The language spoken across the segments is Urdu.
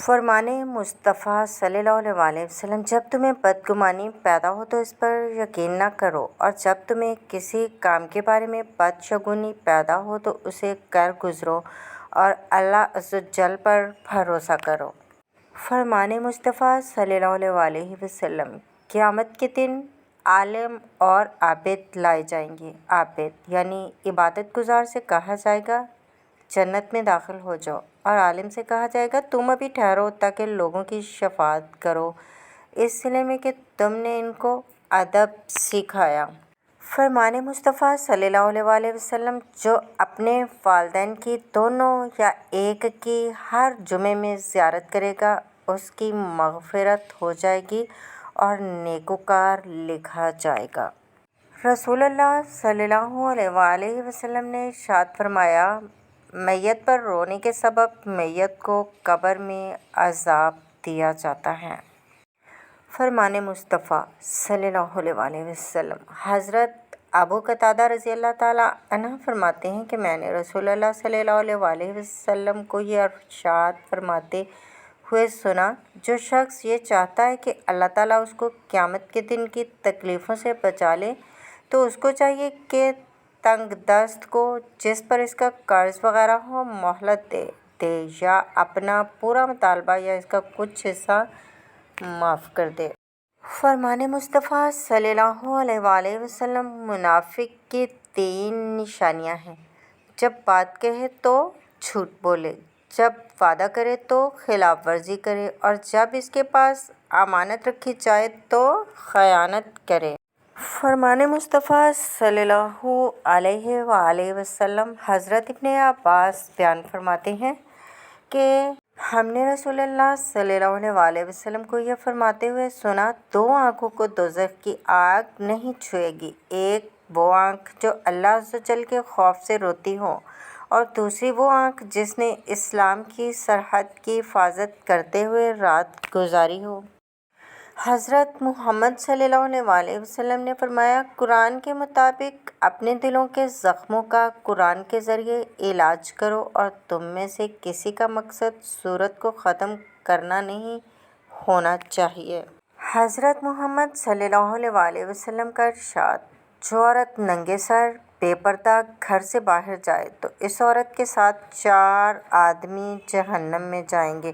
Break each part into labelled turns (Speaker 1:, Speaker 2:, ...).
Speaker 1: فرمان مصطفیٰ صلی اللہ علیہ وسلم، جب تمہیں بدگمانی پیدا ہو تو اس پر یقین نہ کرو، اور جب تمہیں کسی کام کے بارے میں بدشگونی پیدا ہو تو اسے کر گزرو اور اللہ عز و جل پر بھروسہ کرو۔ فرمان مصطفیٰ صلی اللہ علیہ وسلم، قیامت کے دن عالم اور عابد لائے جائیں گے۔ عابد یعنی عبادت گزار سے کہا جائے گا جنت میں داخل ہو جاؤ، اور عالم سے کہا جائے گا تم ابھی ٹھہرو تاکہ لوگوں کی شفاعت کرو، اس صلے میں کہ تم نے ان کو ادب سکھایا۔ فرمان مصطفیٰ صلی اللہ علیہ وسلم، جو اپنے والدین کی دونوں یا ایک کی ہر جمعے میں زیارت کرے گا اس کی مغفرت ہو جائے گی اور نیکوکار لکھا جائے گا۔ رسول اللہ صلی اللہ علیہ وسلم نے ارشاد فرمایا، میت پر رونے کے سبب میت کو قبر میں عذاب دیا جاتا ہے۔ فرمان مصطفیٰ صلی اللہ علیہ وسلم، حضرت ابو قتادہ رضی اللہ تعالیٰ عنہ فرماتے ہیں کہ میں نے رسول اللہ صلی اللہ علیہ وسلم کو یہ ارشاد فرماتے ہوئے سنا، جو شخص یہ چاہتا ہے کہ اللہ تعالیٰ اس کو قیامت کے دن کی تکلیفوں سے بچا لے تو اس کو چاہیے کہ تنگ دست کو جس پر اس کا قرض وغیرہ ہو مہلت دے یا اپنا پورا مطالبہ یا اس کا کچھ حصہ معاف کر دے۔ فرمان مصطفیٰ صلی اللہ علیہ وسلم، منافق کی 3 نشانیاں ہیں: جب بات کہے تو جھوٹ بولے، جب وعدہ کرے تو خلاف ورزی کرے، اور جب اس کے پاس امانت رکھی جائے تو خیانت کرے۔ فرمان مصطفیٰ صلی اللہ علیہ وسلم، حضرت ابن عباس بیان فرماتے ہیں کہ ہم نے رسول اللہ صلی اللہ علیہ وسلم کو یہ فرماتے ہوئے سنا، 2 آنکھوں کو دوزخ کی آگ نہیں چھوئے گی، ایک وہ آنکھ جو اللہ عز و جل کے خوف سے روتی ہو، اور دوسری وہ آنکھ جس نے اسلام کی سرحد کی حفاظت کرتے ہوئے رات گزاری ہو۔ حضرت محمد صلی اللہ علیہ وسلم نے فرمایا، قرآن کے مطابق اپنے دلوں کے زخموں کا قرآن کے ذریعے علاج کرو، اور تم میں سے کسی کا مقصد سورت کو ختم کرنا نہیں ہونا چاہیے۔ حضرت محمد صلی اللہ علیہ وسلم کا ارشاد، جو عورت ننگے سر بے پردہ گھر سے باہر جائے تو اس عورت کے ساتھ 4 آدمی جہنم میں جائیں گے،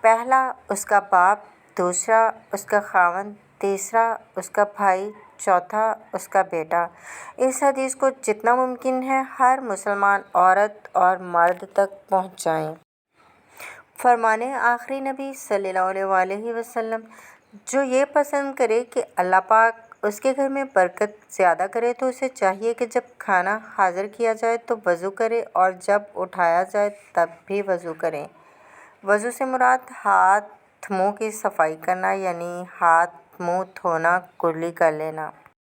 Speaker 1: پہلا اس کا باپ، دوسرا اس کا خاوند، تیسرا اس کا بھائی، چوتھا اس کا بیٹا۔ اس حدیث کو جتنا ممکن ہے ہر مسلمان عورت اور مرد تک پہنچائیں۔ فرمان آخری نبی صلی اللہ علیہ وسلم، جو یہ پسند کرے کہ اللہ پاک اس کے گھر میں برکت زیادہ کرے تو اسے چاہیے کہ جب کھانا حاضر کیا جائے تو وضو کرے، اور جب اٹھایا جائے تب بھی وضو کرے۔ وضو سے مراد ہاتھ منہ کی صفائی کرنا، یعنی ہاتھ منہ دھونا، کلی کر لینا۔